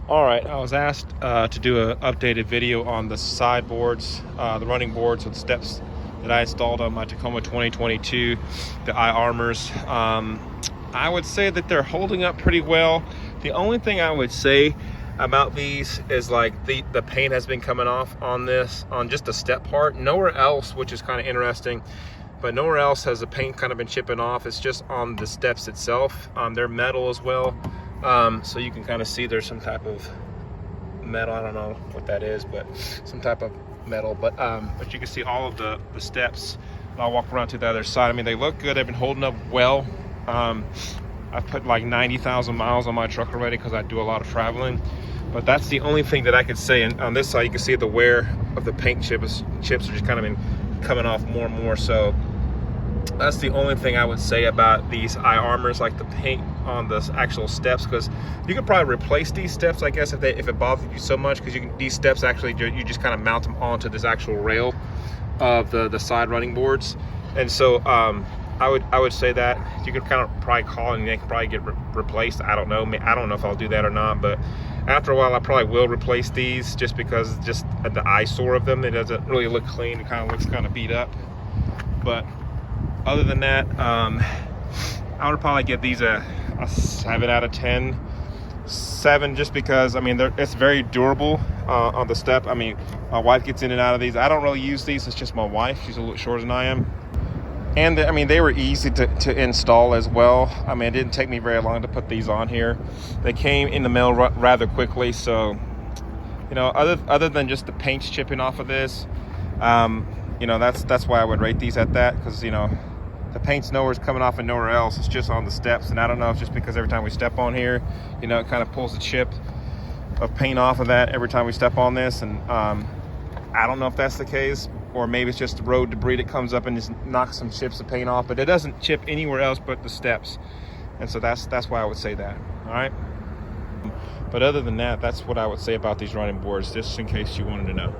All right, I was asked to do an updated video on the sideboards, the running boards with steps that I installed on my Tacoma 2022, the iArmors. I would say that they're holding up pretty well. The only thing I would say about these is like the paint has been coming off on this, on just the step part. Nowhere else, which is kind of interesting, but nowhere else has the paint kind of been chipping off. It's just on the steps itself. They're metal as well. So you can kind of see there's some type of metal. I don't know what that is, but some type of metal. But you can see all of the steps. I'll walk around to the other side. I mean, they look good. They've been holding up well. I've put like 90,000 miles on my truck already because I do a lot of traveling. But that's the only thing that I could say. And on this side, you can see the wear of the paint chips are just kind of been coming off more and more. So that's the only thing I would say about these iArmors, like the paint on the actual steps, because you could probably replace these steps, I guess, if it bothered you so much, because these steps actually, you just kind of mount them onto this actual rail of the side running boards. And so I would say that you could kind of probably call and they can probably get replaced. I don't know if I'll do that or not, but after a while I probably will replace these, just because just the eyesore of them, it doesn't really look clean. It kind of looks kind of beat up. But other than that, I would probably give these a 7 out of 10. 7, just because, I mean, it's very durable on the step. I mean, my wife gets in and out of these. I don't really use these. It's just my wife. She's a little shorter than I am. And I mean, they were easy to install as well. I mean, it didn't take me very long to put these on here. They came in the mail rather quickly. So, you know, other than just the paint's chipping off of this, you know, that's why I would rate these at that, because, you know, the paint's nowhere's coming off and nowhere else. It's just on the steps. And I don't know if it's just because every time we step on here, you know, it kind of pulls the chip of paint off of that every time we step on this. And I don't know if that's the case, or maybe it's just the road debris that comes up and just knocks some chips of paint off, but it doesn't chip anywhere else but the steps. And so that's why I would say that. All right. But other than that, that's what I would say about these running boards, just in case you wanted to know.